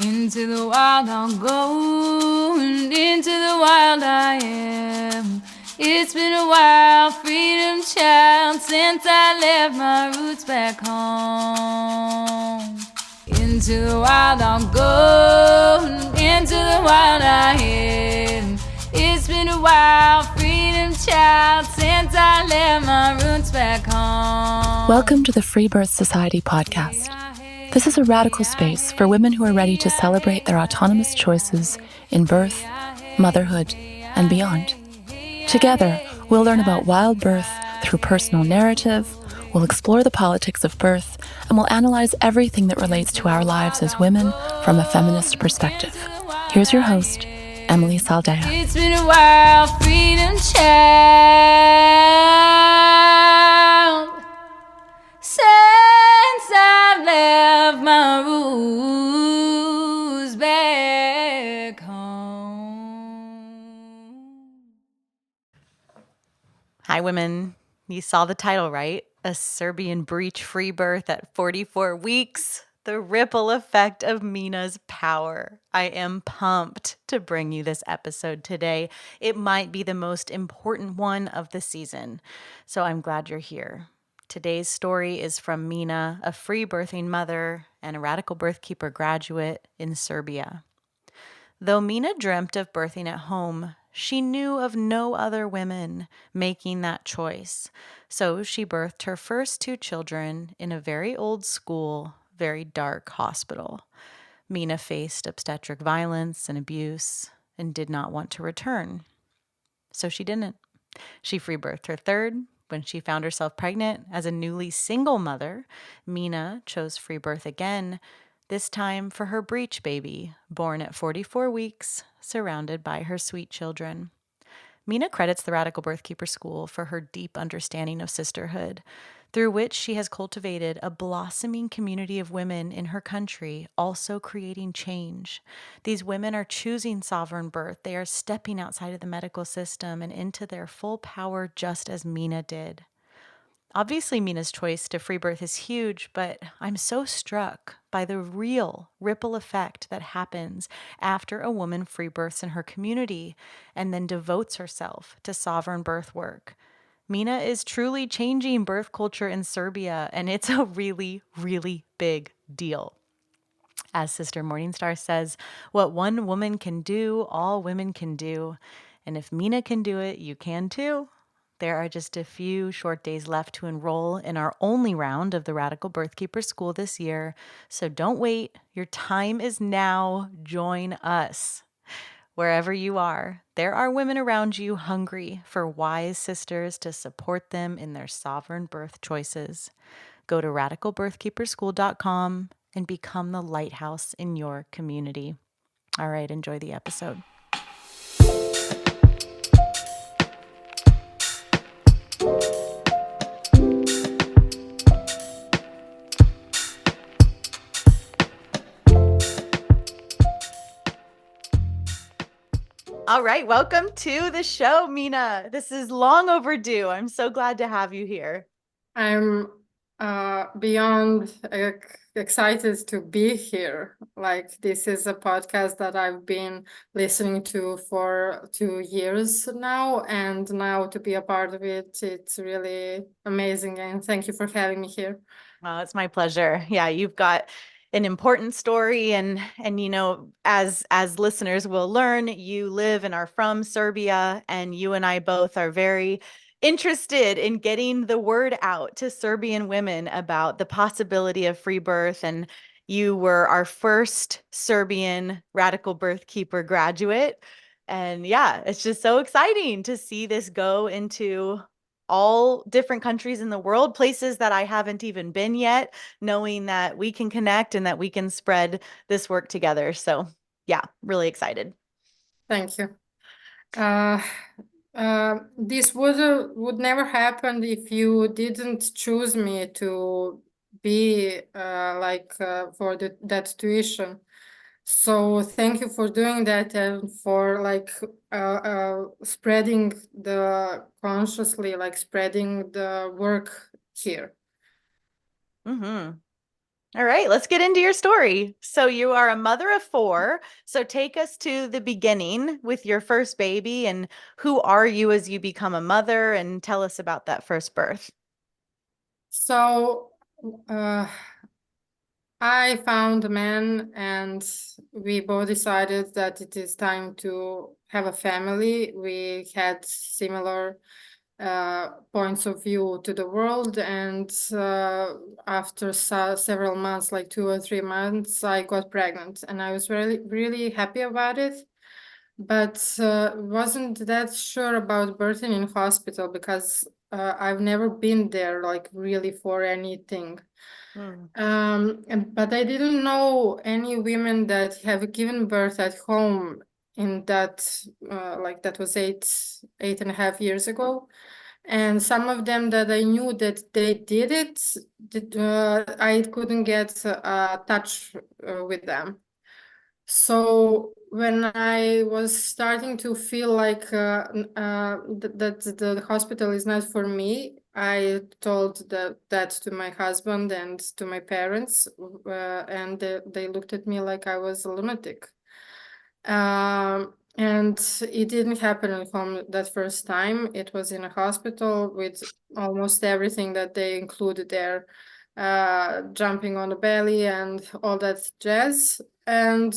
Into the wild I'll go, and into the wild I am. It's been a while, freedom child, since I left my roots back home. Into the wild I'll go, and into the wild I am. It's been a while, freedom child, since I left my roots back home. Welcome to the Freebirth Society podcast. This is a radical space for women who are ready to celebrate their autonomous choices in birth, motherhood, and beyond. Together, we'll learn about wild birth through personal narrative, we'll explore the politics of birth, and we'll analyze everything that relates to our lives as women from a feminist perspective. Here's your host, Emily Saldea. It's been a while, freedom child, since I left my roots back home. Hi, women. You saw the title, right? A Serbian breech free birth at 44 weeks. The ripple effect of Mina's power. I am pumped to bring you this episode today. It might be the most important one of the season, so I'm glad you're here. Today's story is from Mina, a free birthing mother and a radical birth keeper graduate in Serbia. Though Mina dreamt of birthing at home, she knew of no other women making that choice. So she birthed her first two children in a very old school, very dark hospital. Mina faced obstetric violence and abuse and did not want to return. So she didn't. She free birthed her third. When she found herself pregnant as a newly single mother, Mina chose free birth again, this time for her breech baby, born at 44 weeks, surrounded by her sweet children. Mina credits the Radical Birthkeeper School for her deep understanding of sisterhood, through which she has cultivated a blossoming community of women in her country, also creating change. These women are choosing sovereign birth. They are stepping outside of the medical system and into their full power, just as Mina did. Obviously, Mina's choice to free birth is huge, but I'm so struck by the real ripple effect that happens after a woman free births in her community and then devotes herself to sovereign birth work. Mina is truly changing birth culture in Serbia, and it's a really, really big deal. As Sister Morningstar says, what one woman can do, all women can do. And if Mina can do it, you can too. There are just a few short days left to enroll in our only round of the Radical Birthkeeper School this year. So don't wait. Your time is now. Join us. Wherever you are, there are women around you hungry for wise sisters to support them in their sovereign birth choices. Go to radicalbirthkeeperschool.com and become the lighthouse in your community. All right, enjoy the episode. All right, welcome to the show, Mina. This is long overdue. I'm so glad to have you here. I'm beyond excited to be here. Like, this is a podcast that I've been listening to for 2 years now, and now to be a part of it, it's really amazing. And thank you for having me here. Oh, it's my pleasure. Yeah, you've got an important story, and you know, as listeners will learn, you live and are from Serbia, and you and I both are very interested in getting the word out to Serbian women about the possibility of free birth. And you were our first Serbian radical birth keeper graduate. And yeah, it's just so exciting to see this go into all different countries in the world, places that I haven't even been yet, knowing that we can connect and that we can spread this work together. So yeah, really excited. Thank you. This would never happen if you didn't choose me to be for that tuition. So thank you for doing that and for spreading the spreading the work here. Mm-hmm. All right, let's get into your story. So you are a mother of 4. So take us to the beginning with your first baby, and who are you as you become a mother, and tell us about that first birth. So I found a man, and we both decided that it is time to have a family. We had similar points of view to the world, and after several months, like 2 or 3 months, I got pregnant, and I was really, really happy about it. But wasn't that sure about birthing in hospital because I've never been there, like really for anything. But I didn't know any women that have given birth at home in that, like that was 8.5 years ago. And some of them that I knew that they did it, I couldn't get touch with them. So when I was starting to feel like that the hospital is not for me, I told that to my husband and to my parents, and they looked at me like I was a lunatic. And it didn't happen at home that first time. It was in a hospital with almost everything that they included there, jumping on the belly and all that jazz. And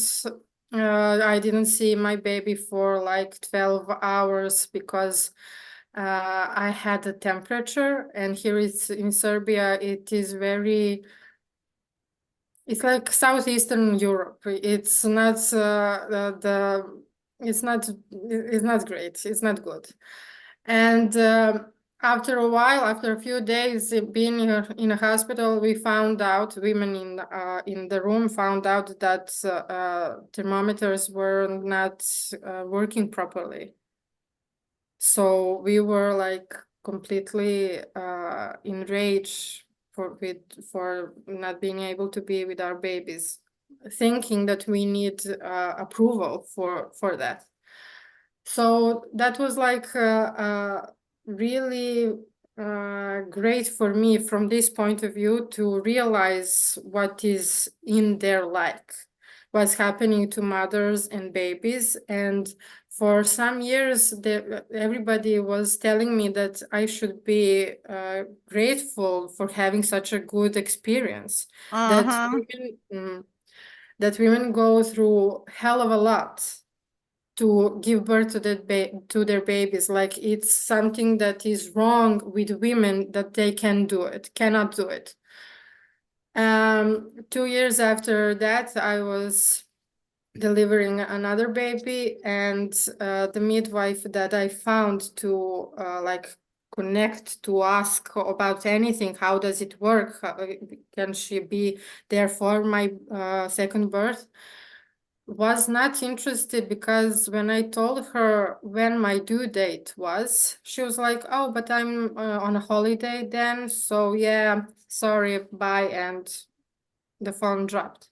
I didn't see my baby for like 12 hours because I had a temperature, and here it's in Serbia, it is very, it's like southeastern Europe. It's not it's not great. It's not good. And after a while, after a few days being in a hospital, we found out, women in the room found out that thermometers were not working properly. So we were like completely enraged for not being able to be with our babies, thinking that we need approval for that. So that was like really great for me from this point of view to realize what is in there, like what's happening to mothers and babies. And for some years, everybody was telling me that I should be grateful for having such a good experience. That Uh-huh. that women go through hell of a lot to give birth to to their babies. Like it's something that is wrong with women that they cannot do it. 2 years after that, I was delivering another baby, and the midwife that I found to like connect, to ask about anything, how does it work, can she be there for my second birth, was not interested, because when I told her when my due date was, she was like, oh, but I'm on a holiday then, so yeah, sorry, bye, and the phone dropped.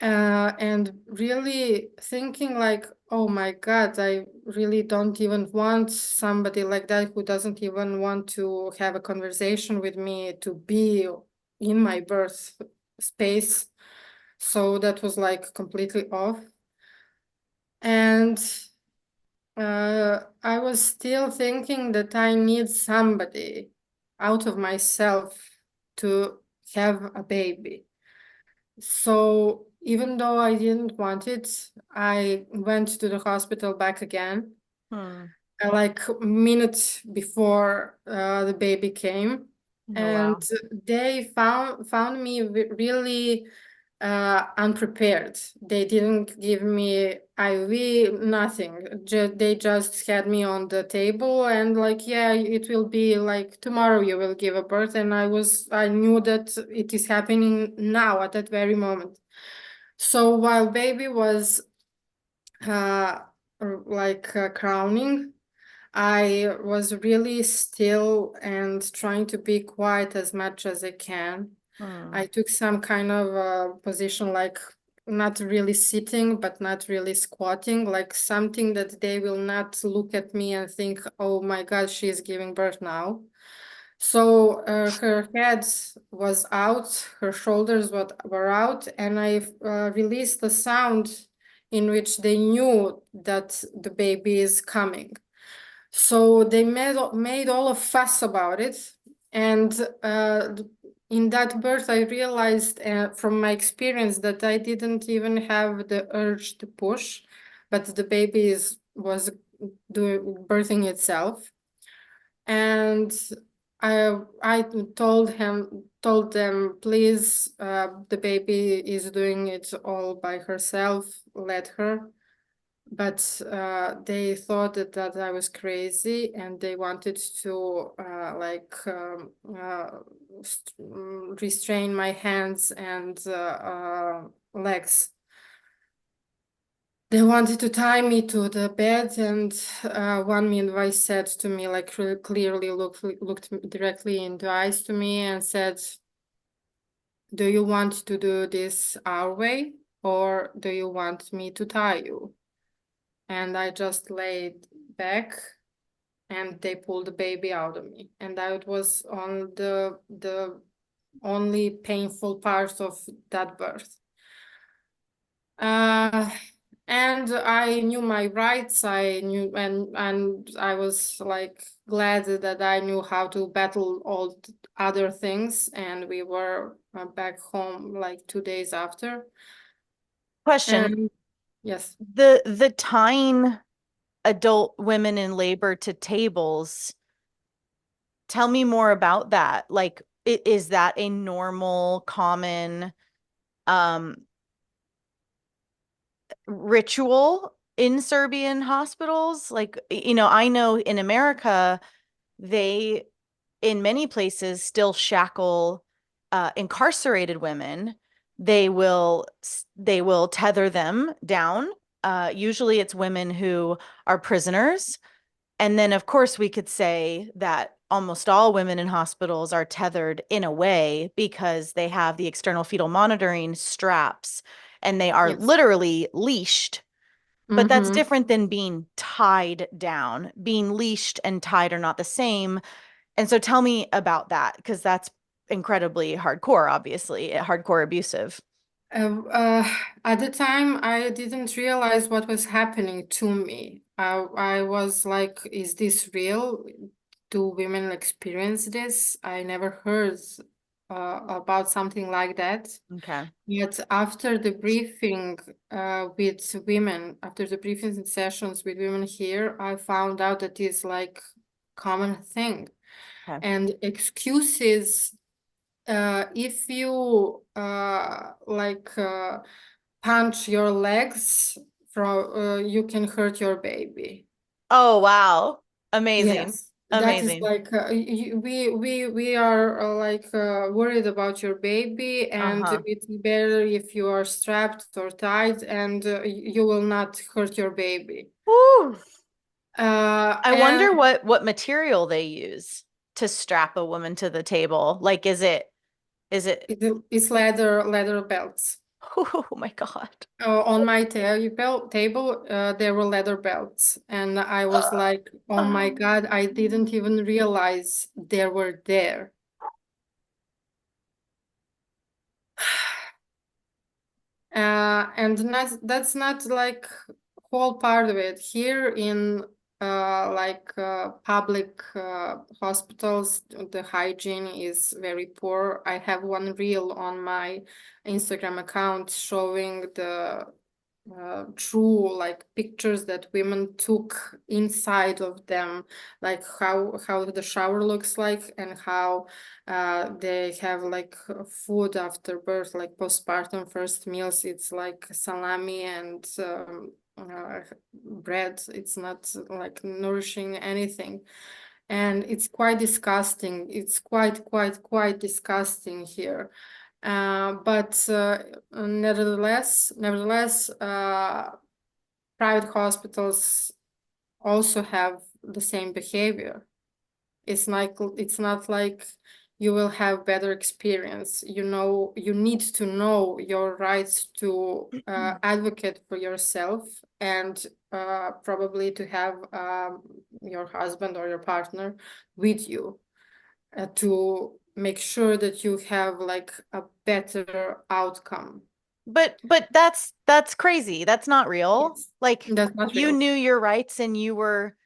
And really thinking like, oh my God, I really don't even want somebody like that who doesn't even want to have a conversation with me, to be in my birth space. So that was like completely off. And I was still thinking that I need somebody out of myself to have a baby. So even though I didn't want it, I went to the hospital back again, like a minute before the baby came. Oh, wow. And they found me really unprepared. They didn't give me IV, nothing. They just had me on the table and like, yeah, it will be like tomorrow you will give a birth. And I knew that it is happening now at that very moment. So while baby was uh, crowning, I was really still and trying to be quiet as much as I can. I took some kind of position, like not really sitting, but not really squatting, like something that they will not look at me and think, oh my God, she is giving birth now. So her head was out, her shoulders were out, and I released the sound in which they knew that the baby is coming. So they made all a fuss about it. And in that birth, I realized from my experience that I didn't even have the urge to push, but the baby was birthing itself. And I told them, please, the baby is doing it all by herself, let her. But they thought that I was crazy, and they wanted to restrain my hands and legs. They wanted to tie me to the bed, and one midwife said to me, like, really clearly looked directly in the eyes to me and said, do you want to do this our way, or do you want me to tie you? And I just laid back, and they pulled the baby out of me. And that was on the only painful part of that birth. And I knew my rights. I knew, and I was like glad that I knew how to battle all other things. And we were back home like 2 days after. Question. And yes. The tying adult women in labor to tables, tell me more about that. Like, is that a normal, common ritual in Serbian hospitals? Like, I know in America, they, in many places, still shackle incarcerated women. They will tether them down. Usually it's women who are prisoners. And then, of course, we could say that almost all women in hospitals are tethered in a way because they have the external fetal monitoring straps and they are Yes. literally leashed. But that's Mm-hmm. different than being tied down. Being leashed and tied are not the same. And so tell me about that, because that's incredibly hardcore, obviously, hardcore abusive. Uh, uh, at the time, I didn't realize what was happening to me. I was like, is this real? Do women experience this? I never heard about something like that. Okay. Yet after the briefing with women, after the briefing sessions with women here, I found out that it's like common thing. Okay. And excuses, if you punch your legs from, you can hurt your baby. Oh, wow. Amazing. Yes, that is Amazing. like we are worried about your baby, and Uh-huh. it's better if you are strapped or tied, and you will not hurt your baby. Woo. I And wonder what material they use to strap a woman to the table. Like, is it it's leather belts. oh my God. On my table, there were leather belts, and I was like, "Oh my God, I didn't even realize they were there." And that's not like whole part of it. Here in public hospitals, the hygiene is very poor. I have one reel on my Instagram account showing the true like pictures that women took inside of them, like how the shower looks like, and how they have like food after birth, like postpartum first meals. It's like salami and bread. It's not like nourishing anything, and it's quite disgusting. It's quite disgusting here. But nevertheless, private hospitals also have the same behavior. It's not like you will have better experience. You need to know your rights to advocate for yourself, and probably to have your husband or your partner with you. to make sure that you have like a better outcome. But that's crazy. That's not real. Yes, Like that's not you real. knew your rights and you were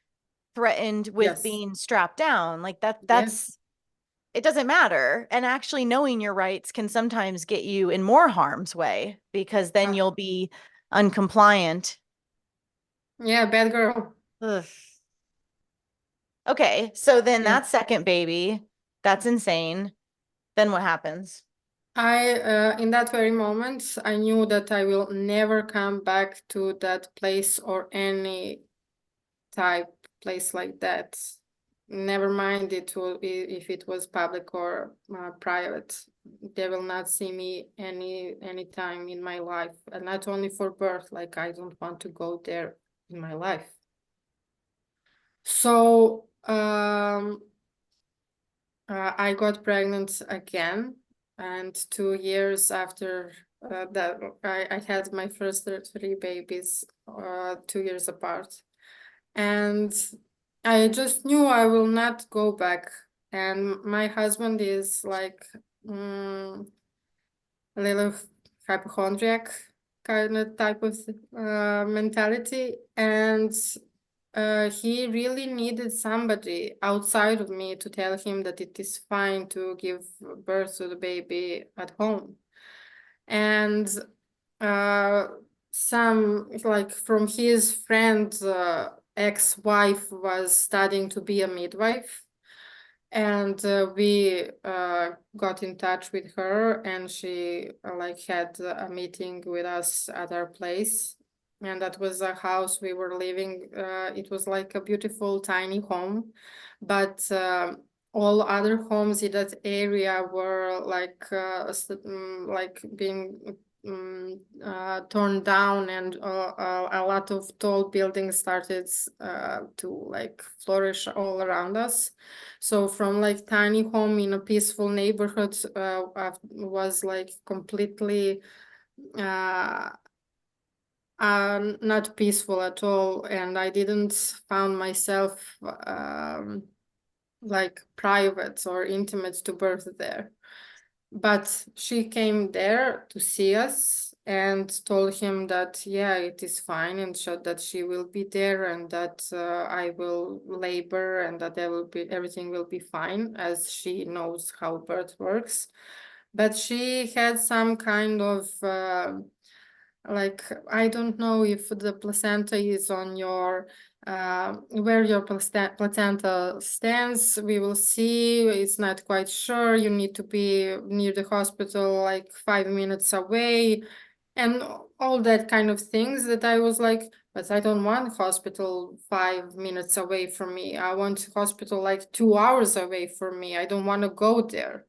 threatened with Yes, being strapped down. Like yes. that's it doesn't matter. And actually knowing your rights can sometimes get you in more harm's way because then Uh, you'll be uncompliant. yeah, bad girl. Ugh. Okay, so then Yeah. that second baby, that's insane. Then what happens? In that very moment, I knew that I will never come back to that place or any type place like that. Never mind if it was public or private. They will not see me any time in my life, and not only for birth. Like I don't want to go there in my life. So I got pregnant again, and 2 years after that, I had my first three babies, 2 years apart. And I just knew I will not go back. And my husband is like a little hypochondriac kind of type of mentality. And he really needed somebody outside of me to tell him that it is fine to give birth to the baby at home. And uh, some like from his friend's ex-wife was studying to be a midwife, and we got in touch with her, and she like had a meeting with us at our place, and that was a house we were living. It was like a beautiful tiny home, but all other homes in that area were like being torn down, and a lot of tall buildings started to like flourish all around us. So from like tiny home in a peaceful neighborhood was like completely uh, not peaceful at all, and I didn't found myself like private or intimate to birth there. But she came there to see us and told him that, yeah, it is fine, and showed that she will be there, and that I will labor, and that everything will be fine, as she knows how birth works. But she had some kind of like, I don't know if the placenta is on your where your placenta stands. We will see. It's not quite sure. You need to be near the hospital, like 5 minutes away, and all that kind of things. That I was like, but I don't want hospital 5 minutes away from me. I want hospital like 2 hours away from me. I don't want to go there.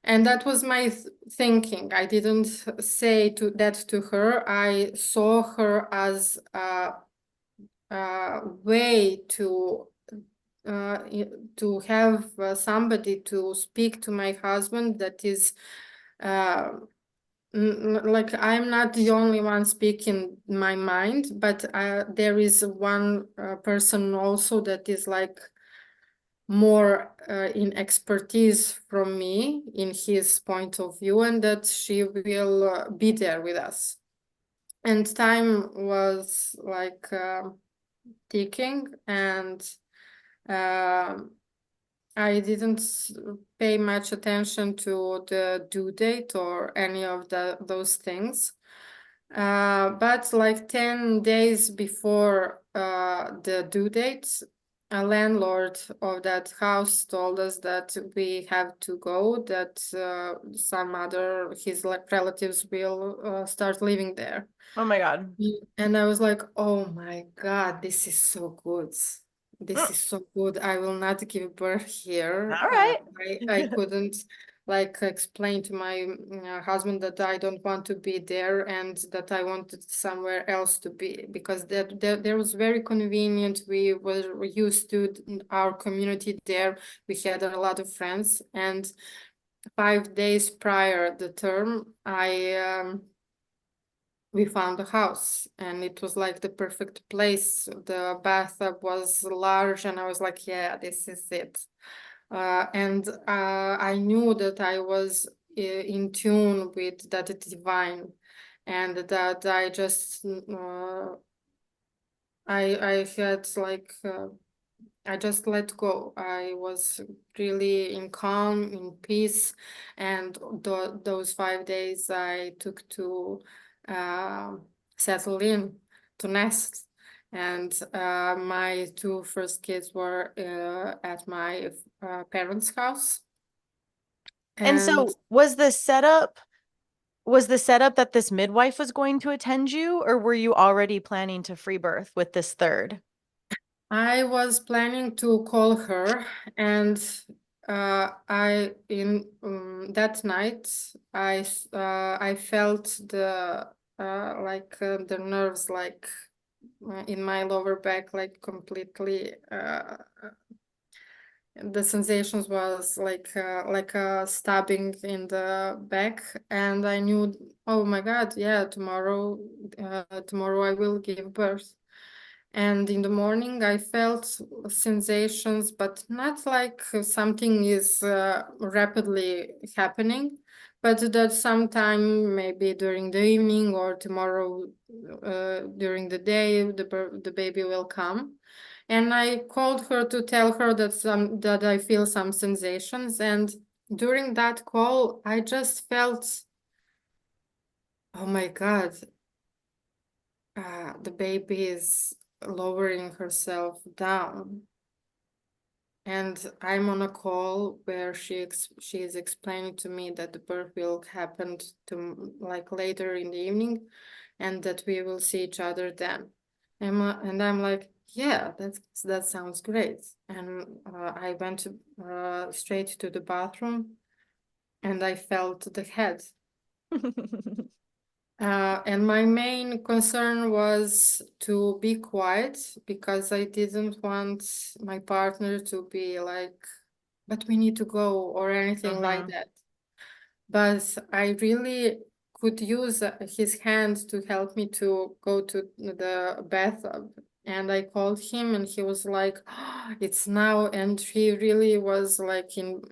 And that was my thinking. I didn't say that to her. I saw her as a way uh, to have somebody to speak to my husband that is like, I'm not the only one speaking my mind, but there is one person also that is like more in expertise from me in his point of view, and that she will be there with us. And time was like ticking, and I didn't pay much attention to the due date or any of those things. But like 10 days before the due date, a landlord of that house told us that we have to go, that some other his relatives will start living there. Oh my God. And I was like, oh my God, this is so good. This Mm, is so good. I will not give birth here. all right. I couldn't like explain to my husband that I don't want to be there, and that I wanted somewhere else to be, because there was very convenient. We were used to our community there. We had a lot of friends, and 5 days prior the term, we found a house, and it was like the perfect place. The bathtub was large, and I was like, yeah, this is it. And I knew that I was in tune with that divine, and that I just I had like I just let go. I was really in calm, in peace, and those 5 days I took to uh, settle in, to nest. And my two first kids were at my parents' house. And And so was the setup that this midwife was going to attend you, or were you already planning to free birth with this third? I was planning to call her, and I in that night I felt the nerves in my lower back completely. The sensations was like a stabbing in the back, and I knew, oh my God, yeah, tomorrow I will give birth. And in the morning, I felt sensations, but not like something is rapidly happening, but that sometime maybe during the evening or tomorrow during the day, the baby will come. And I called her to tell her that I feel some sensations. And during that call, I just felt, oh my God, the baby is lowering herself down. And I'm on a call where she is explaining to me that the birth will happen to like later in the evening, and that we will see each other then. And I'm like, yeah, that sounds great. And I went straight to the bathroom, and I felt the head. And my main concern was to be quiet, because I didn't want my partner to be like, but we need to go, or anything like Mhm. that. But I really could use his hand to help me to go to the bathtub. And I called him, and he was like, "Oh, it's now." And he really was like in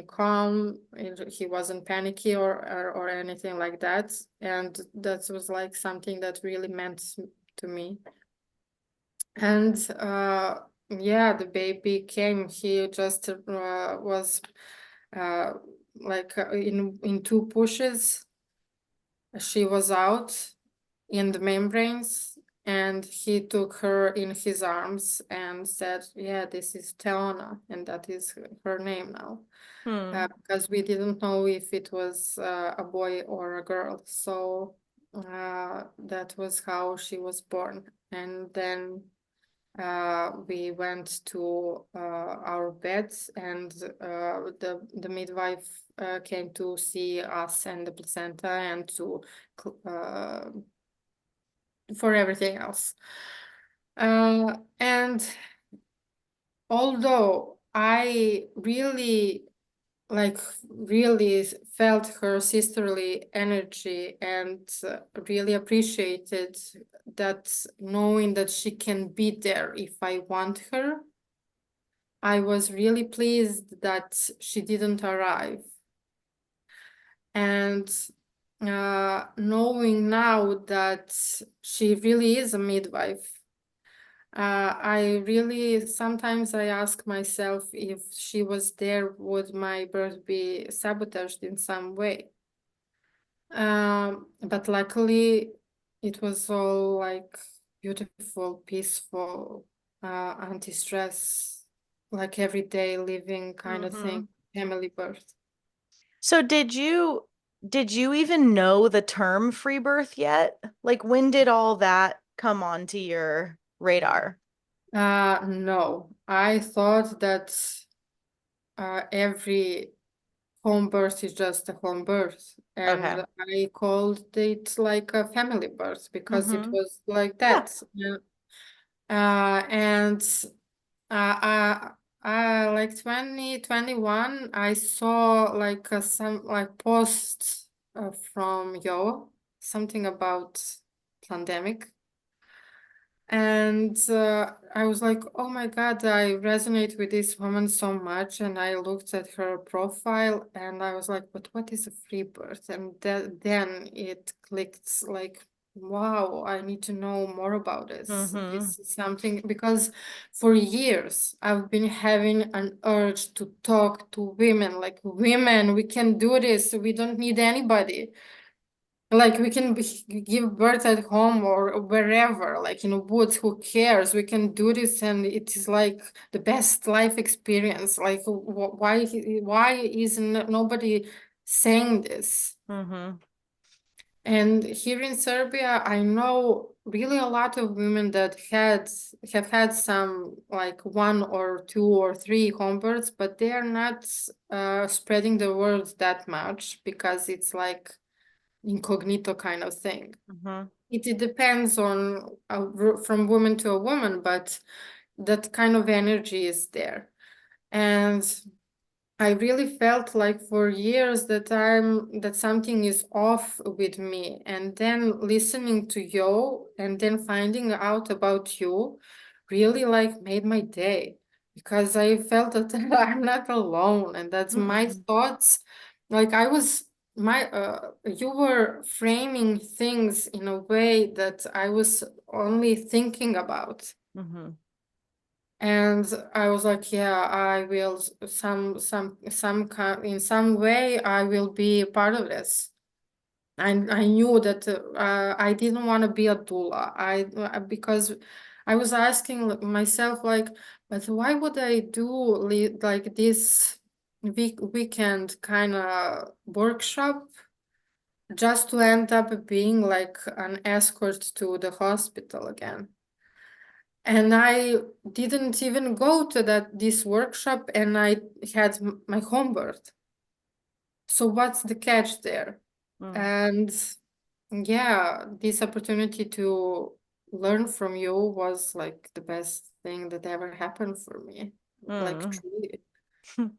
calm. He wasn't panicky or anything like that. And that was like something that really meant to me. And yeah, the baby came. He just was uh, in two pushes. She was out in the membranes, and he took her in his arms and said, "Yeah, this is Teona," and that is her name now. Hmm. Because we didn't know if it was a boy or a girl. So that was how she was born. And then we went to our beds, and the midwife came to see us and the placenta, and for everything else. And although I really felt her sisterly energy, and really appreciated that, knowing that she can be there if I want her. I was really pleased that she didn't arrive. And knowing now that she really is a midwife, I really sometimes I ask myself, if she was there, would my birth be sabotaged in some way? But luckily, it was all like beautiful, peaceful, anti-stress, like everyday living kind of thing, Mhm. family birth. So did you even know the term free birth yet? Like when did all that come onto your radar? No, I thought that every home birth is just a home birth, Okay. and I called it like a family birth because it Mhm. was like Yeah. that. And like 2021, I saw like some like posts from Yo, something about pandemic. And I was like, oh my God, I resonate with this woman so much. And I looked at her profile and I was like, but what is a free birth? And then it clicked like, wow, I need to know more about this. Mm-hmm. This is something because for years I've been having an urge to talk to women, like, women, we can do this. We don't need anybody. Like we can give birth at home or wherever, like in the woods, who cares? We can do this and it is like the best life experience. Like why isn't nobody saying this? Mm-hmm. And here in Serbia, I know really a lot of women that have had some like one or two or three home births, but they are not spreading the word that much because it's like incognito kind of thing. Mm-hmm. It depends on from woman to a woman, but that kind of energy is there. And I really felt like for years that something is off with me. And then listening to you and then finding out about you really like made my day because I felt that I'm not alone and that's my Mm-hmm. thoughts. Like I was you were framing things in a way that I was only thinking about. Mm-hmm. And I was like, yeah, I will in some way I will be a part of this. And I knew that I didn't want to be a doula. Because I was asking myself like, but why would I do like this weekend kind of workshop just to end up being like an escort to the hospital again? And I didn't even go to this workshop and I had my home birth. So what's the catch there? Mm. And yeah, this opportunity to learn from you was like the best thing that ever happened for me. Like Mm. truly.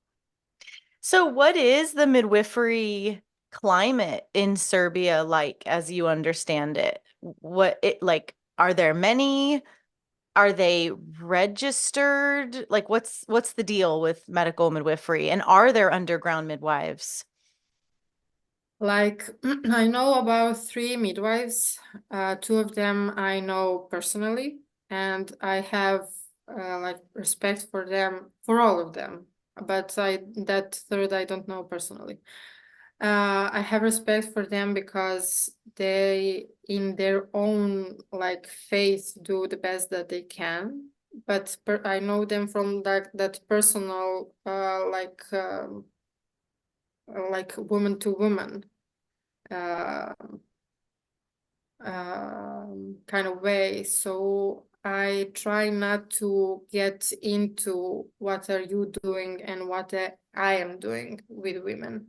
So what is the midwifery climate in Serbia like as you understand it? What it like, are there many? Are they registered? Like what's the deal with medical midwifery? And are there underground midwives? Like I know about three midwives. Two of them I know personally, and I have like respect for them, for all of them. But that third I don't know personally. I have respect for them because they, in their own like faith, do the best that they can. But I know them from that personal like woman to woman uh, kind of way. So I try not to get into what are you doing and what I am doing with women.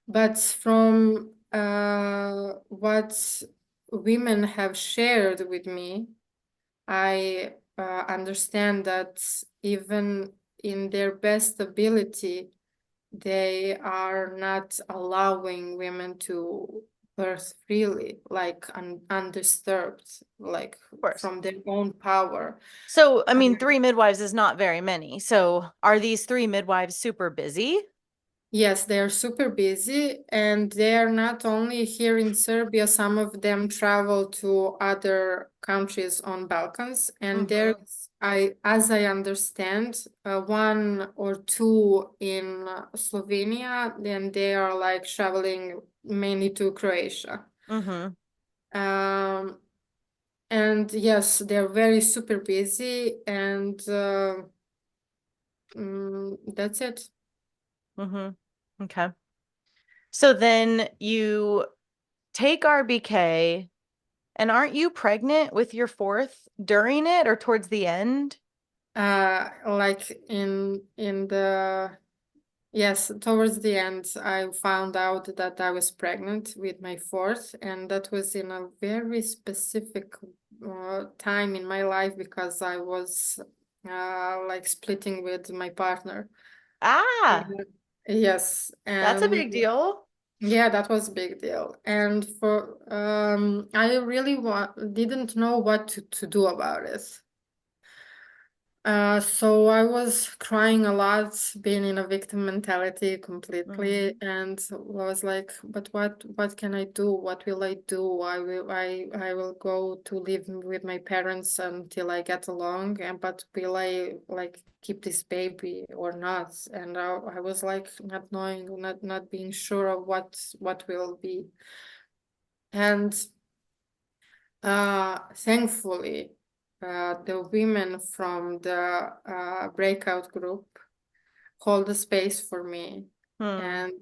But from what women have shared with me, I understand that even in their best ability, they are not allowing women to birth freely, like undisturbed, like Of course. from their own power. So, I mean, three midwives is not very many. So, are these three midwives super busy? Yes, they are super busy and they are not only here in Serbia, some of them travel to other countries on Balkans and Mm-hmm. as I understand, one or two in Slovenia, then they are like traveling mainly to Croatia. Mm-hmm. Um, and yes, they're very super busy and that's it. Mm-hmm. Okay. So then you take RBK, and aren't you pregnant with your fourth during it or towards the end? Like in the yes, towards the end, I found out that I was pregnant with my fourth, and that was in a very specific time in my life because I was like splitting with my partner. Ah, And- yes, that's a and big deal. Yeah, that was a big deal. And for I really didn't know what to do about it. So I was crying a lot, being in a victim mentality completely, and was like, but what can I do? What will I do? I will go to live with my parents until I get along, and but will I like keep this baby or not? And I was like not knowing, not being sure of what will be. And thankfully, the women from the breakout group hold the space for me Hmm. and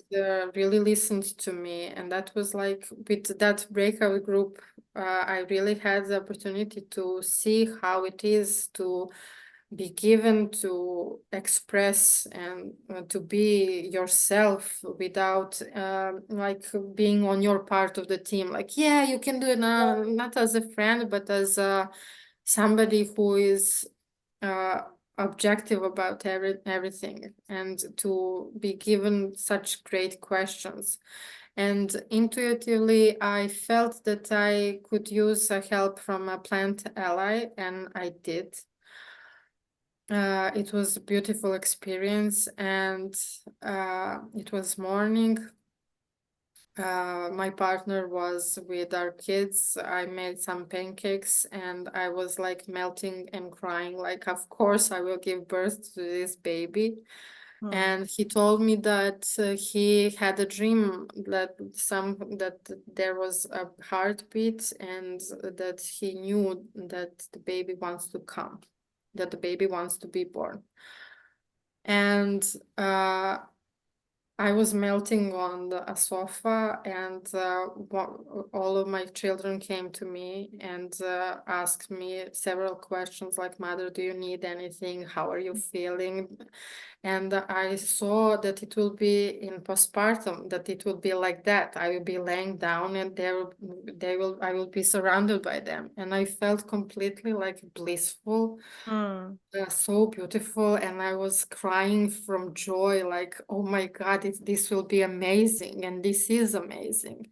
really listened to me. And that was like, with that breakout group, I really had the opportunity to see how it is to be given to express and to be yourself without like being on your part of the team, like, yeah, you can do it, not as a friend but as somebody who is uh, objective about everything, and to be given such great questions. And intuitively I felt that I could use help from a plant ally, and I did. It was a beautiful experience, and it was morning. My partner was with our kids. I made some pancakes, and I was like melting and crying, like, of course, I will give birth to this baby. Hmm. And he told me that he had a dream that there was a heartbeat, and that he knew that the baby wants to come, that the baby wants to be born. And I was melting on a sofa, and all of my children came to me and asked me several questions like, Mother, do you need anything? How are you feeling? And I saw that it will be in postpartum, that it will be like that. I will be laying down, and I will be surrounded by them. And I felt completely like blissful, Hmm. so beautiful, and I was crying from joy, like, oh my God, this will be amazing, and this is amazing.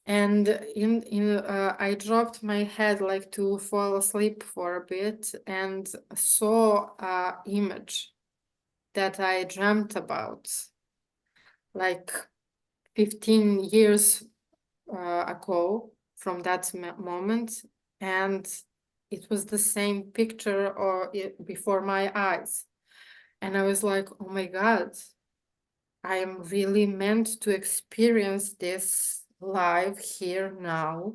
And I dropped my head like to fall asleep for a bit, and saw a image that I dreamt about like 15 years ago from that moment, and it was the same picture before my eyes. And I was like, oh my God, I am really meant to experience this live here now.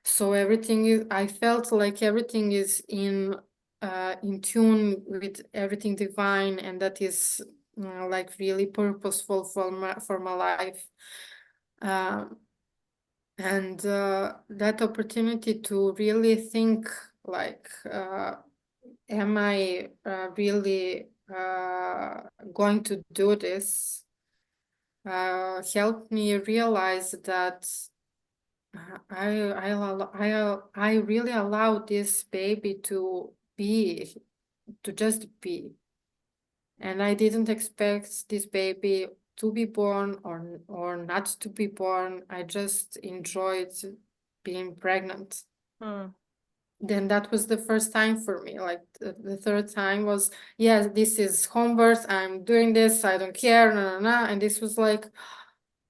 So I felt like everything is in tune with everything divine, and that is like really purposeful for my life. Um, and that opportunity to really think like, am I really going to do this, helped me realize that I really allowed this baby to just be. And I didn't expect this baby to be born or not to be born. I just enjoyed being pregnant. Hmm. Then that was the first time for me. Like the third time was, yes, this is home birth. I'm doing this. I don't care. No, no, no. And this was like,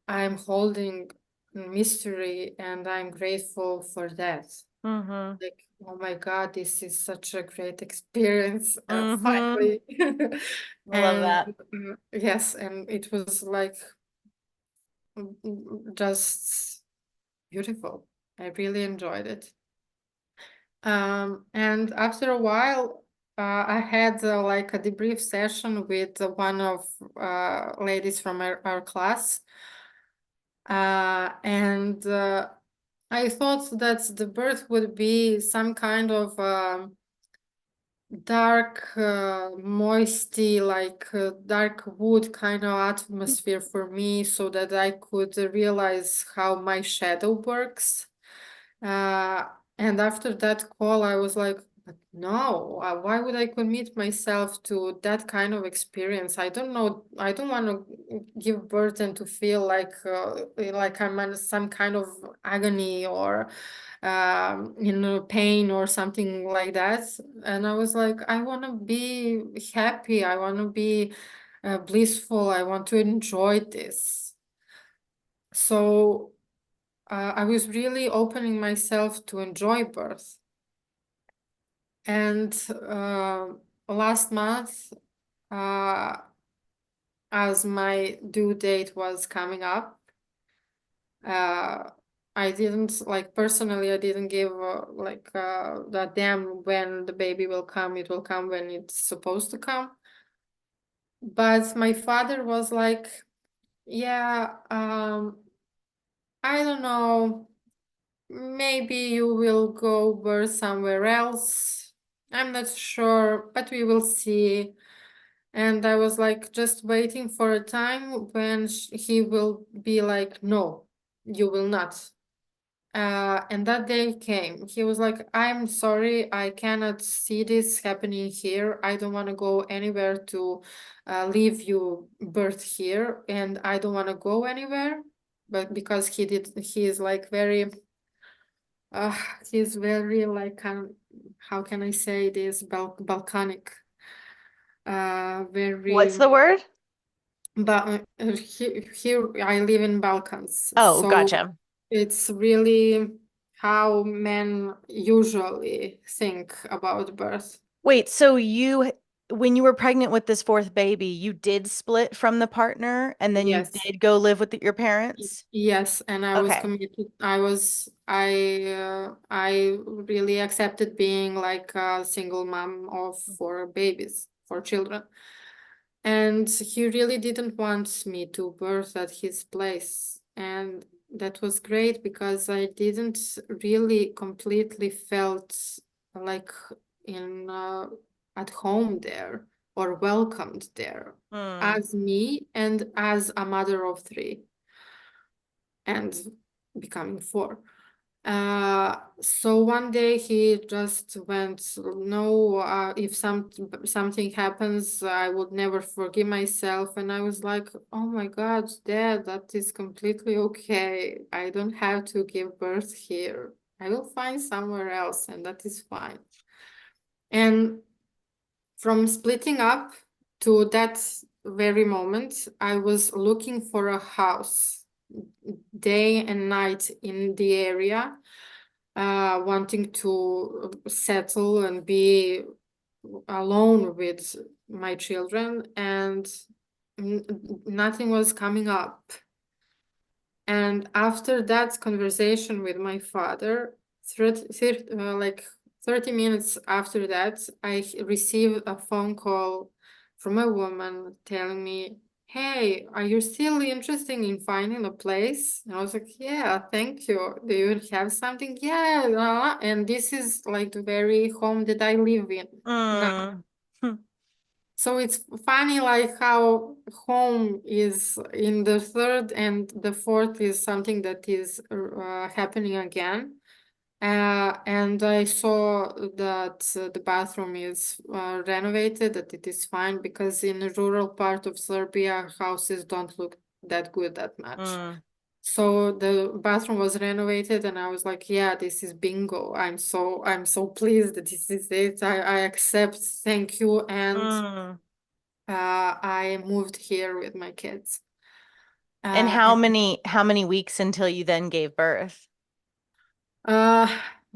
I'm holding mystery, and I'm grateful for that. Mm-hmm. Like, oh my God, this is such a great experience, Mm-hmm. finally. Love And that. yes, and it was like just beautiful. I really enjoyed it. And after a while, I had like a debrief session with one of ladies from our class. And I thought that the birth would be some kind of dark, moisty, like dark wood kind of atmosphere for me, so that I could realize how my shadow works. And after that call, I was like, but no, why would I commit myself to that kind of experience? I don't know. I don't want to give birth and to feel like I'm in some kind of agony or pain or something like that. And I was like, I want to be happy. I want to be blissful. I want to enjoy this. So I was really opening myself to enjoy birth. And last month, uh, as my due date was coming up, uh, I didn't like personally, I didn't give that damn when the baby will come, it will come when it's supposed to come. But my father was like, yeah, I don't know, maybe you will go birth somewhere else. I'm not sure, but we will see. And I was like just waiting for a time when he will be like, no, you will not. And that day came. He was like, I'm sorry, I cannot see this happening here. I don't want to go anywhere to leave you birth here, and I don't want to go anywhere. But because he is like very, uh, he's very like, how can I say this, Balkanic, What's very. the word? But here I live in Balkans, Oh, so gotcha. it's really how men usually think about birth. Wait, so when you were pregnant with this fourth baby, you did split from the partner and then you Yes, did go live with your parents? yes, and I was Okay. committed. I really accepted being like a single mom of four babies, four children. And he really didn't want me to birth at his place. And that was great because I didn't really completely felt like in at home there or welcomed there Hmm. as me and as a mother of three and becoming four. So one day he just went, no, if something happens, I would never forgive myself. And I was like, oh my God, Dad, that is completely okay. I don't have to give birth here. I will find somewhere else, and that is fine. And from splitting up to that very moment, I was looking for a house day and night in the area, wanting to settle and be alone with my children, and nothing was coming up. And after that conversation with my father, 30 minutes after that, I received a phone call from a woman telling me, hey, are you still interested in finding a place? And I was like, yeah, thank you. Do you have something? Yeah. And this is like the very home that I live in now. Mm. Hmm. So it's funny, like how home is in the third and the fourth is something that is happening again. And I saw that the bathroom is renovated, that it is fine because in the rural part of Serbia, houses don't look that good that much. Mm. So the bathroom was renovated, and I was like, yeah, this is bingo. I'm so pleased that this is it. I accept. Thank you. And Mm. I moved here with my kids. And And how many weeks until you then gave birth? uh,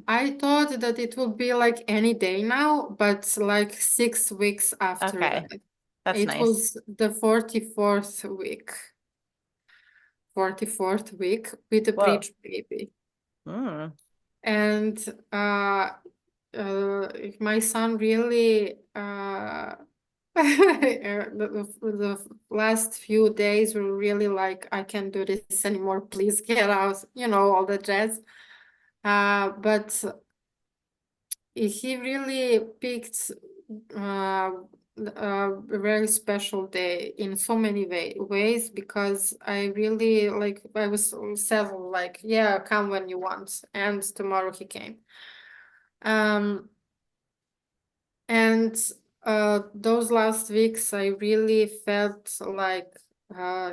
I thought that it would be like any day now, but like 6 weeks after Okay. that. That's It nice. was the 44th week, 44th week with a Whoa. breech baby. Mm. And my son really the last few days were really like, I can't do this anymore, please get out, all the jazz. But he really picked uh, a very special day in so many ways because I really like, I was settled, like, yeah, come when you want. And tomorrow he came. Um, And those last weeks, I really felt like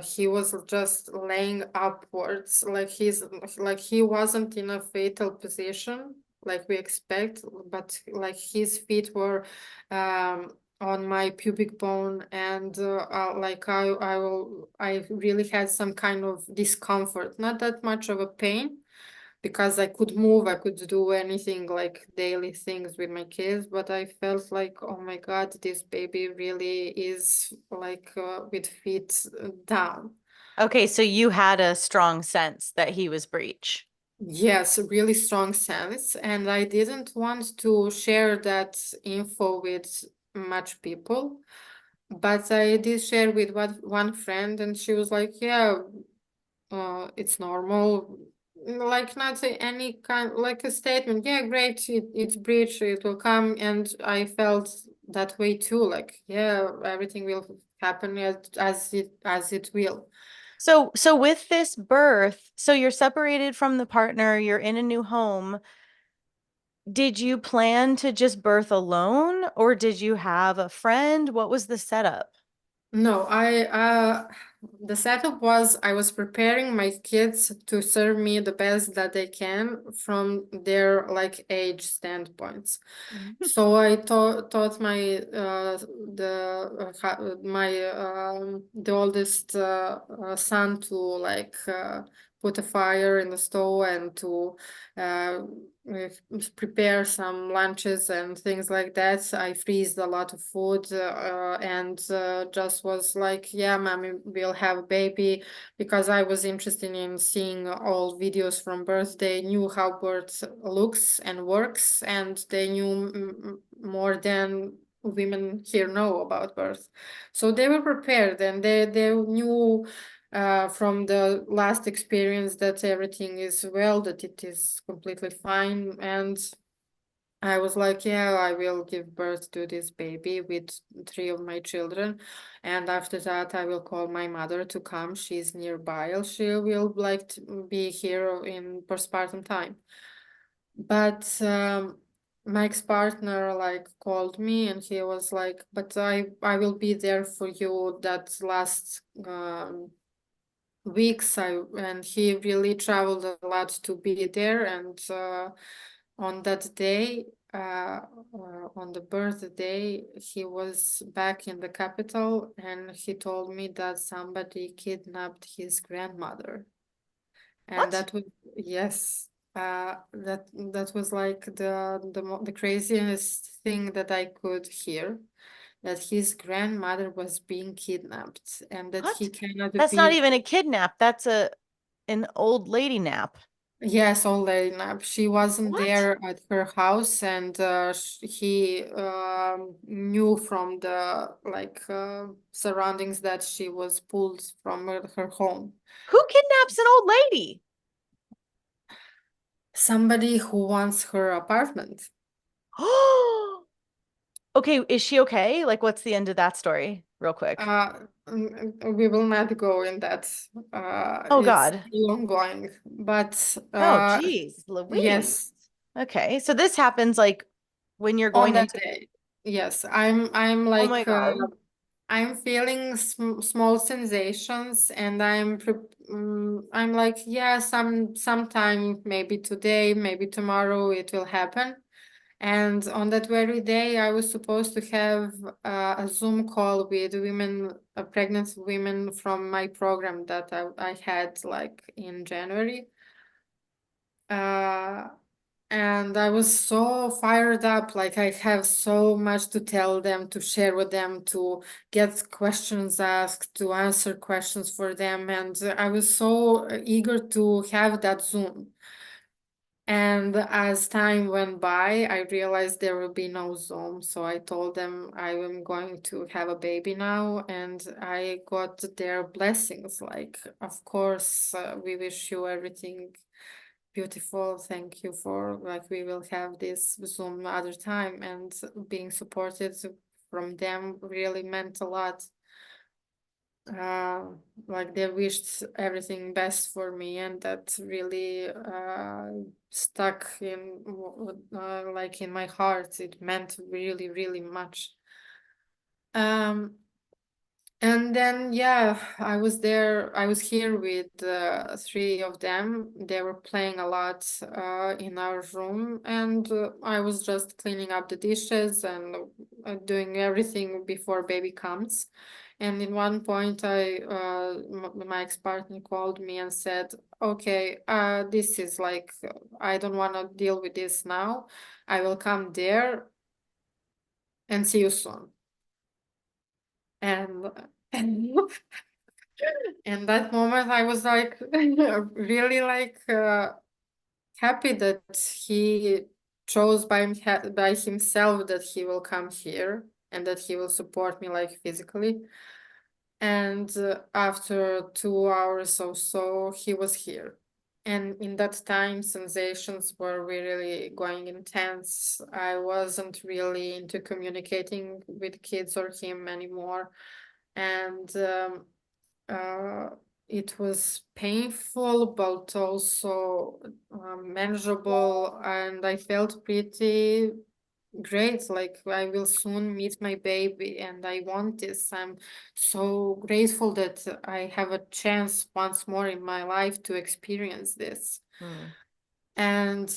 he was just laying upwards, like he wasn't in a fetal position like we expect, but like his feet were on my pubic bone, and like I really had some kind of discomfort, not that much of a pain, because I could move, I could do anything like daily things with my kids, but I felt like, oh my God, this baby really is like with feet down. Okay, so you had a strong sense that he was breech. Yes, really strong sense. And I didn't want to share that info with much people, but I did share with one friend, and she was like, yeah, it's normal, like not any kind, like a statement, yeah, great, it's breach, it will come. And I felt that way too, like, yeah, everything will happen as it will. So with this birth, so you're separated from the partner, you're in a new home. Did you plan to just birth alone or did you have a friend? What was the setup? No, the setup was I was preparing my kids to serve me the best that they can from their like age standpoints. So I taught my the oldest son to like put a fire in the stove and to uh, prepare some lunches and things like that. I freezed a lot of food, and just was like, yeah, mommy, we'll have a baby, because I was interested in seeing all videos from birth. They knew how birth looks and works, and they knew more than women here know about birth. So they were prepared, and they knew from the last experience that everything is well, that it is completely fine. And I was like, yeah, I will give birth to this baby with three of my children. And after that, I will call my mother to come. She's nearby. She will like to be here in postpartum time. But my ex-partner like called me, and he was like, but I will be there for you that last weeks. And he really traveled a lot to be there. And on that day, on the birthday, he was back in the capital, and he told me that somebody kidnapped his grandmother. And What? that was, yes, that was like the craziest thing that I could hear, that his grandmother was being kidnapped, and that he What? cannot That's not be. even a kidnap. That's an old lady nap. Yes, old lady nap. She wasn't What? there at her house, and he knew from the like surroundings that she was pulled from her home. Who kidnaps an old lady? Somebody who wants her apartment. Oh, okay. Is she okay? Like, what's the end of that story? Real quick. We will not go in that. Oh It's God. still ongoing, but Oh, geez, Louise. yes, Okay. So this happens like when you're on going that into, day, yes, I'm oh my like God. I'm feeling small sensations, and I'm like, yeah, sometime, maybe today, maybe tomorrow, it will happen. And on that very day, I was supposed to have a Zoom call with women, pregnant women from my program that I had like in January. Uh, and I was so fired up, like I have so much to tell them, to share with them, to get questions asked, to answer questions for them. And I was so eager to have that Zoom. And as time went by, I realized there will be no Zoom. So I told them I am going to have a baby now, and I got their blessings. Like, of course, we wish you everything beautiful. Thank you for, like, we will have this Zoom other time. And being supported from them really meant a lot. uh, like they wished everything best for me, and that really stuck in like in my heart. It meant really, really much. Um, and then, yeah, I was there. I was here with three of them. They were playing a lot in our room, and I was just cleaning up the dishes and doing everything before baby comes. And in one point, my ex-partner called me and said, "Okay, this is like, I don't want to deal with this now. I will come there and see you soon." And and in that moment, I was like really like happy that he chose by himself that he will come here and that he will support me like physically. And after 2 hours or so, he was here. And in that time, sensations were really going intense. I wasn't really into communicating with kids or him anymore. And uh, it was painful, but also manageable, and I felt pretty great. Like I will soon meet my baby, and I want this. I'm so grateful that I have a chance once more in my life to experience this. And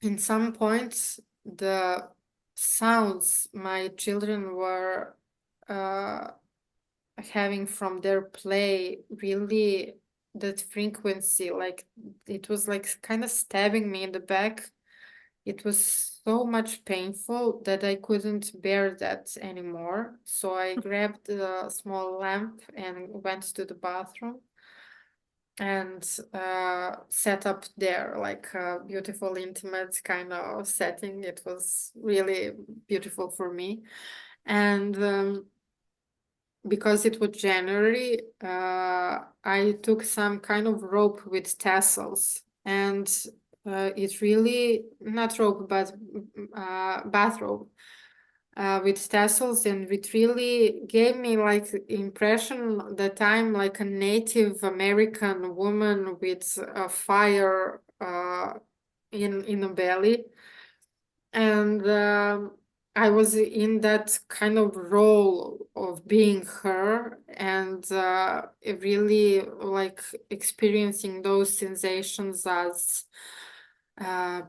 in some points, the sounds my children were uh, having from their play, really, that frequency, like it was like kind of stabbing me in the back. It was so much painful that I couldn't bear that anymore. So I grabbed a small lamp and went to the bathroom and set up there like a beautiful, intimate kind of setting. It was really beautiful for me. And because it was January, I took some kind of rope with tassels, and it really, not rope, but bathrobe with tassels, and it really gave me like impression that I'm like a Native American woman with a fire in a belly. And I was in that kind of role of being her, and really like experiencing those sensations as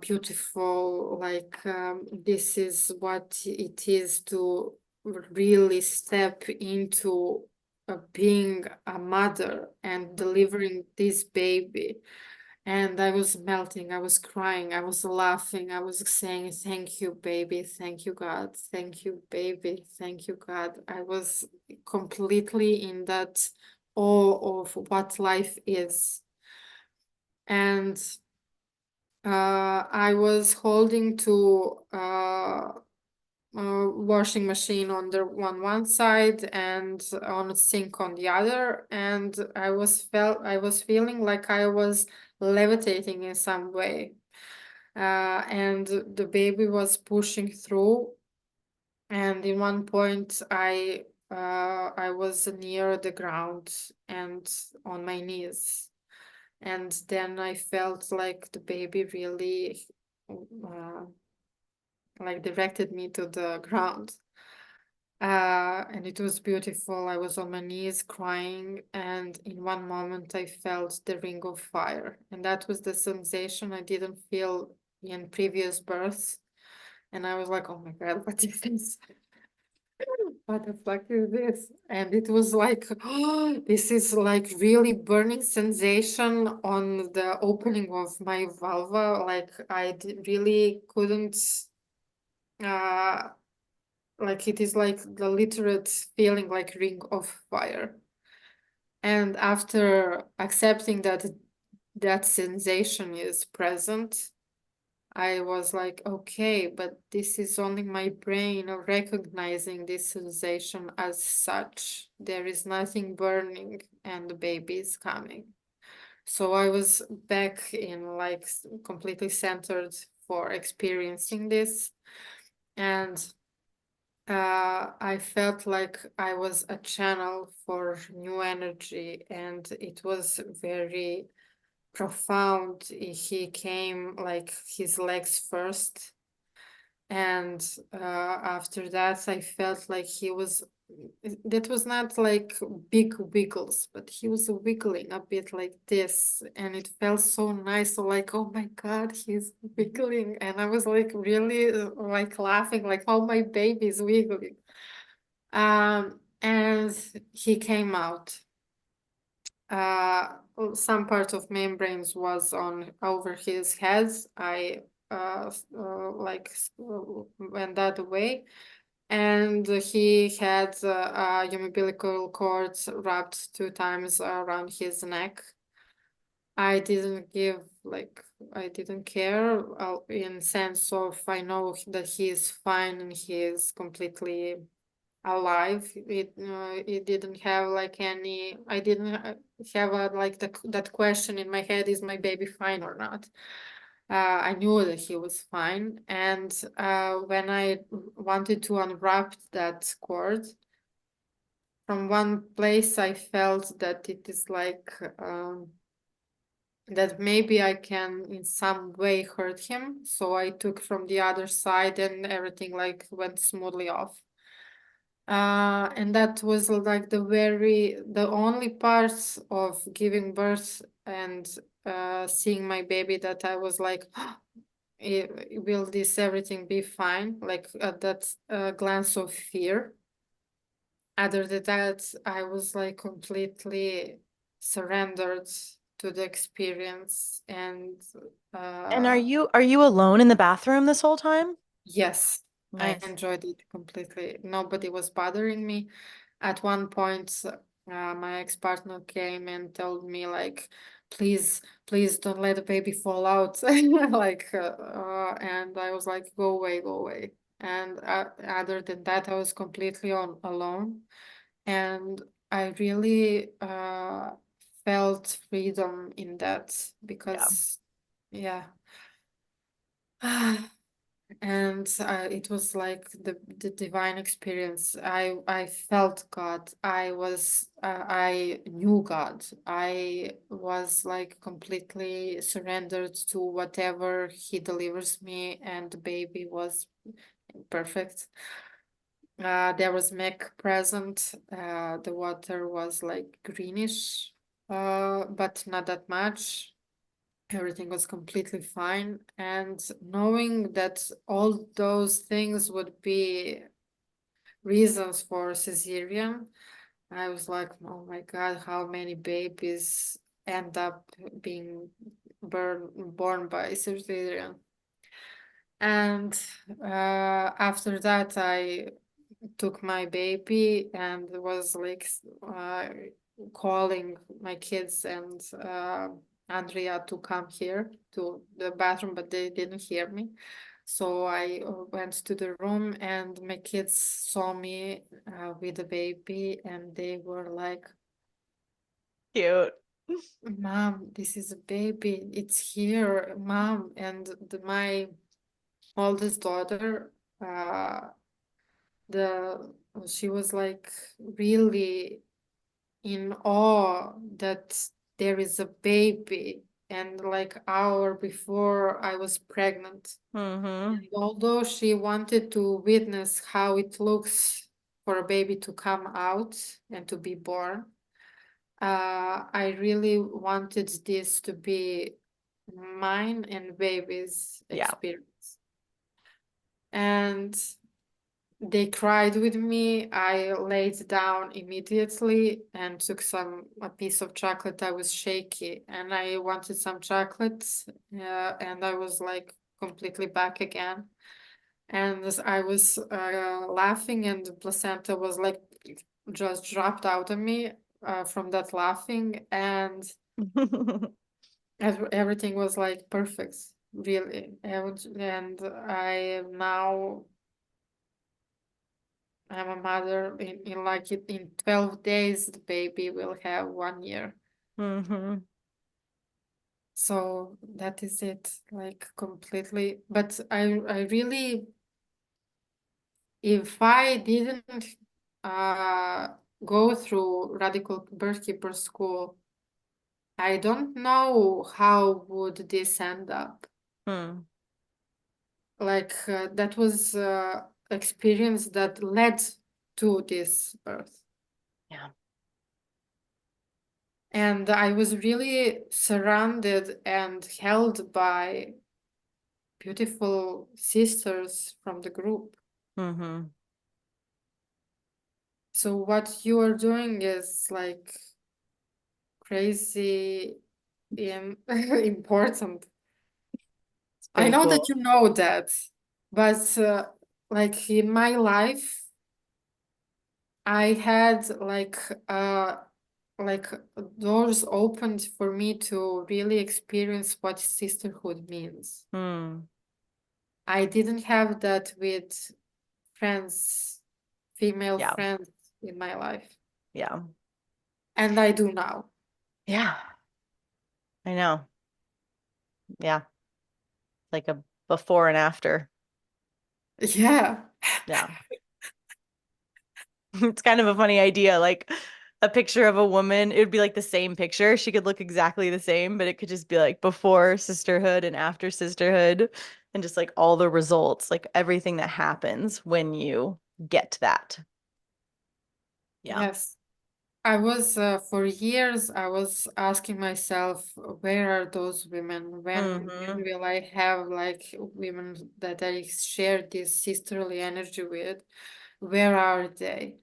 beautiful. Like this is what it is to really step into being a mother and delivering this baby. And I was melting, I was crying, I was laughing, I was saying, "Thank you, baby. Thank you, God. Thank you, baby. Thank you, God." I was completely in that awe of what life is. And I was holding to washing machine on the one side and on a sink on the other, and I was feeling like I was levitating in some way, and the baby was pushing through. And in one point, I was near the ground and on my knees, and then I felt like the baby really like directed me to the ground. And it was beautiful. I was on my knees crying, and in one moment I felt the ring of fire. And that was the sensation I didn't feel in previous births. And I was like, "Oh my God, what is this? What the fuck is this?" And it was like, oh, this is like really burning sensation on the opening of my vulva. Like really couldn't, uh, like it is like the literate feeling like ring of fire. And after accepting that that sensation is present, I was like, okay, but this is only my brain recognizing this sensation as such. There is nothing burning and the baby is coming. So I was back in like completely centered for experiencing this. And I felt like I was a channel for new energy, and it was very profound. He came like his legs first, and after that, I felt like he was. That was not like big wiggles, but he was wiggling a bit like this, and it felt so nice. So like, oh my God, he's wiggling, and I was like really like laughing, like, oh, my baby is wiggling. And he came out. Some part of membranes was on over his head. I like went that way, and he had umbilical cords wrapped 2 times around his neck. I didn't give like I didn't care in sense of I know that he is fine and he is completely alive. It didn't have like any. I didn't have like that question in my head: is my baby fine or not? I knew that he was fine, and when I wanted to unwrap that cord, from one place I felt that it is like that maybe I can in some way hurt him. So I took from the other side, and everything like went smoothly off. And that was like the only parts of giving birth and seeing my baby that I was like, will this everything be fine? Like that glance of fear. Other than that, I was like completely surrendered to the experience, and And uh, are you alone in the bathroom this whole time? yes, I Nice. enjoyed it completely. Nobody was bothering me. At one point, my ex-partner came and told me like, please, please don't let the baby fall out. Like, and I was like, go away, go away. And other than that, I was completely on alone. And I really felt freedom in that Yeah. because, yeah. And it was like the divine experience. I felt God. I knew God. I was like completely surrendered to whatever He delivers me, and the baby was perfect. There was milk present. The water was like greenish, but not that much. Everything was completely fine. And knowing that all those things would be reasons for cesarean, I was like, oh my God, how many babies end up being born by cesarean? And after that, I took my baby and was like calling my kids and Andrea to come here to the bathroom, but they didn't hear me. So I went to the room, and my kids saw me with the baby, and they were like, Cute. Mom, this is a baby. It's here, Mom. And my oldest daughter, the she was like really in awe that there is a baby, and like hour before I was pregnant. Mm-hmm. And although she wanted to witness how it looks for a baby to come out and to be born, I really wanted this to be mine and baby's Yeah. experience. And they cried with me. I laid down immediately and took a piece of chocolate. I was shaky and I wanted some chocolate, and I was like completely back again. And as I was laughing, and the placenta was like just dropped out of me from that laughing, and everything was like perfect, really. And I am now. I'm a mother in like in 12 days, the baby will have 1 year. Mm-hmm. So that is it, like completely. But I really if I didn't go through radical birthkeeper school, I don't know how would this end up. Hmm. Like that was experience that led to this birth. Yeah. And I was really surrounded and held by beautiful sisters from the group. Mm-hmm. So what you are doing is like crazy important. It's I very know cool. that you know that, but like in my life, I had like doors opened for me to really experience what sisterhood means. Hmm. I didn't have that with friends, female Yeah. friends in my life, Yeah. and I do now. Yeah. I know. Yeah. Like a before and after. Yeah. Yeah. It's kind of a funny idea. Like a picture of a woman, it would be like the same picture. She could look exactly the same, but it could just be like before sisterhood and after sisterhood, and just like all the results, like everything that happens when you get to that. Yeah. Yes. I was for years I was asking myself, where are those women? When Mm-hmm. will I have like women that I share this sisterly energy with? Where are they?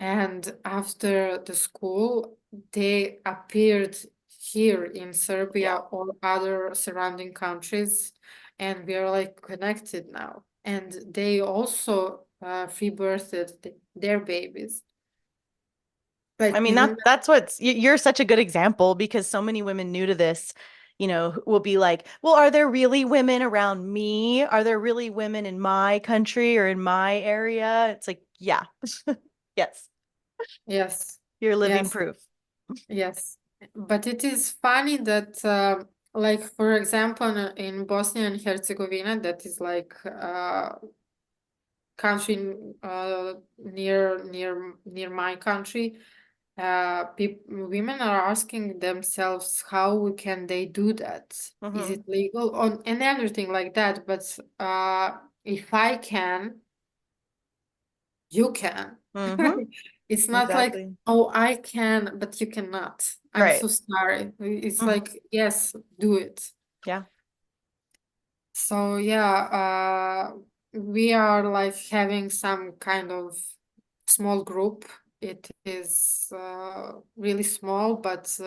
And after the school, they appeared here in Serbia Yeah. or other surrounding countries, and we are like connected now. And they also free birthed their babies. I Like mean, didn't that's what's you're such a good example because so many women new to this, will be like, well, are there really women around me? Are there really women in my country or in my area? It's like, yeah. Yes. yes, You're living yes, proof. yes. But it is funny that, like, for example, in Bosnia and Herzegovina, that is like country near my country, women are asking themselves how can they do that? Is it Mm-hmm. legal? On and everything like that. But if I can, you can. Mm-hmm. It's not like, Exactly. oh, I can, but you cannot. I'm Right. so sorry. It's Mhm. like, yes, do it. Yeah. So yeah, we are like having some kind of small group. It is really small, but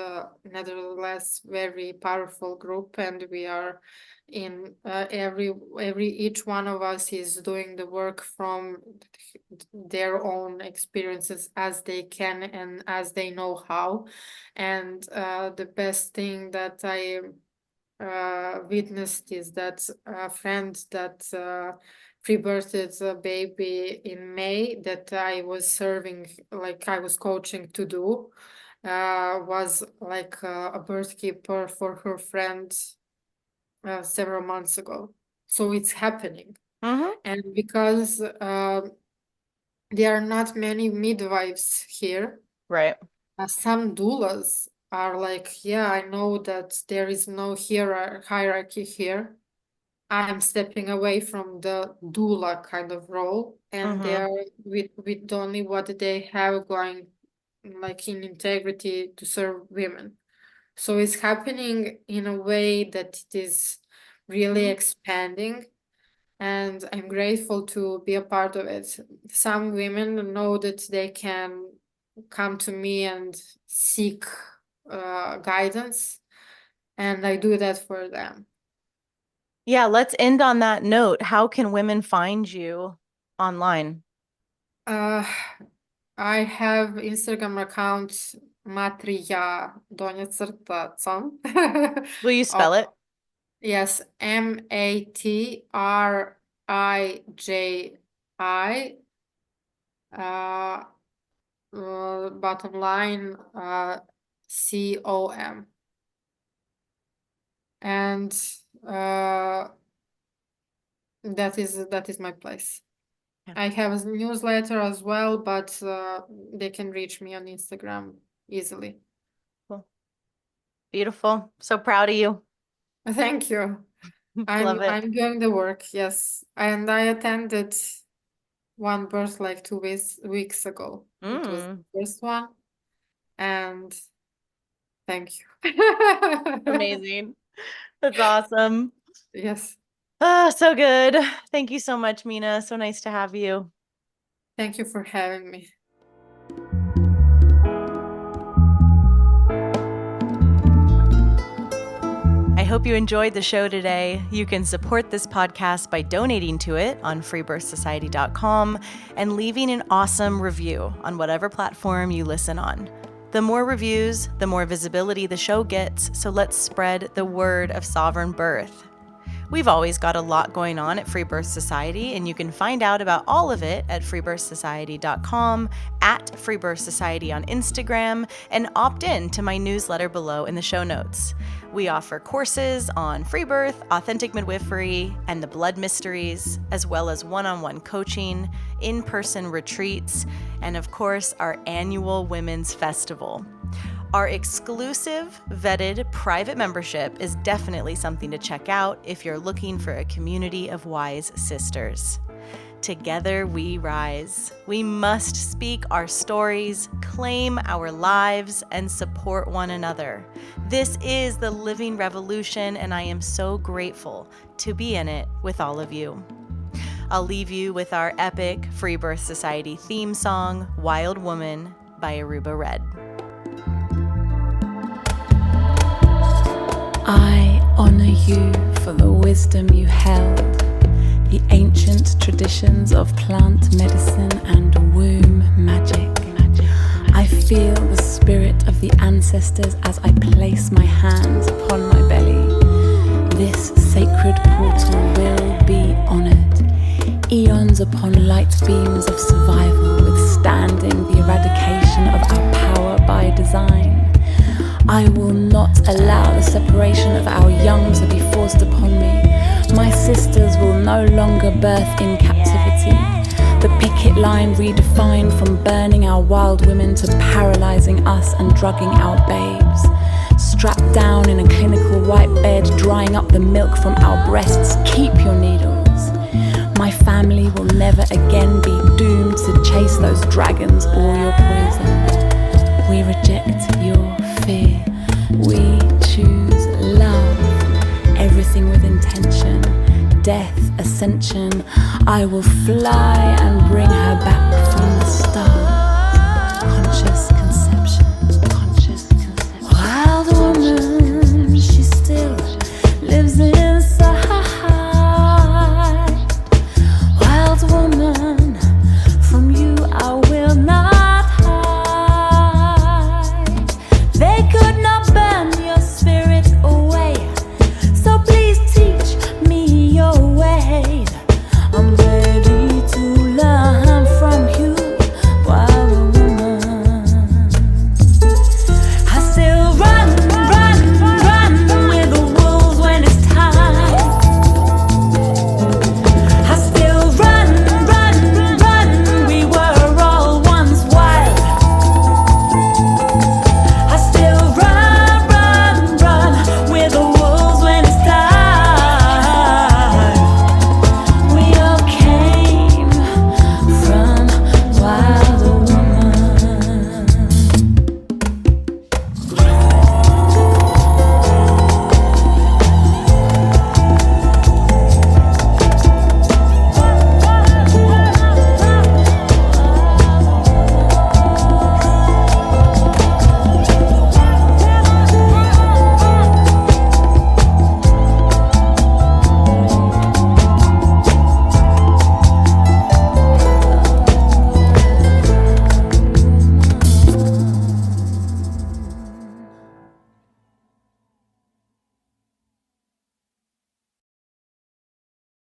nevertheless very powerful group, and we are in every each one of us is doing the work from their own experiences as they can and as they know how. And the best thing that I witnessed is that a friend that pre-birthed a baby in May that I was serving, like I was coaching to do, was like a birth keeper for her friend several months ago. So it's happening. Mm-hmm. And because there are not many midwives here, Right. some doulas are like, yeah, I know that there is no hierarchy here. I'm stepping away from the doula kind of role, and Mm-hmm. they're with only what they have going, like in integrity to serve women. So it's happening in a way that it is really expanding, and I'm grateful to be a part of it. Some women know that they can come to me and seek guidance, and I do that for them. Yeah, let's end on that note. How can women find you online? Uh, I have Instagram account Matrija donja crta com. Will you Oh, spell it? yes, Matriji. Uh, bottom line, com. And uh, that is my place. I have a newsletter as well, but they can reach me on Instagram easily. Cool. Beautiful. So proud of you. Thank you. Love it. I'm doing the work, yes. And I attended one birth like 2 weeks ago. It was the first one. And thank you. Amazing. That's awesome. Yes. Oh, so good. Thank you so much, Mina. So nice to have you. Thank you for having me. I hope you enjoyed the show today. You can support this podcast by donating to it on freebirthsociety.com and leaving an awesome review on whatever platform you listen on. The more reviews, the more visibility the show gets, so let's spread the word of sovereign birth. We've always got a lot going on at Free Birth Society, and you can find out about all of it at freebirthsociety.com, at Free Birth Society on Instagram, and opt in to my newsletter below in the show notes. We offer courses on free birth, authentic midwifery, and the blood mysteries, as well as one-on-one coaching, in-person retreats, and of course, our annual Women's Festival. Our exclusive, vetted, private membership is definitely something to check out if you're looking for a community of wise sisters. Together we rise. We must speak our stories, claim our lives, and support one another. This is the living revolution, and I am so grateful to be in it with all of you. I'll leave you with our epic Free Birth Society theme song, Wild Woman by Aruba Red. I honor you for the wisdom you held, the ancient traditions of plant medicine and womb magic. I feel the spirit of the ancestors as I place my hands upon my belly. This sacred portal will be honored. Eons upon light beams of survival, withstanding the eradication of our power by design. I will not allow the separation of our young to be forced upon me. My sisters will no longer birth in captivity. The picket line redefined from burning our wild women to paralyzing us and drugging our babes. Strapped down in a clinical white bed, drying up the milk from our breasts. Keep your needles. My family will never again be doomed to chase those dragons or your poison. We reject your fear. We choose love. Everything with intention. Death, ascension. I will fly and bring her back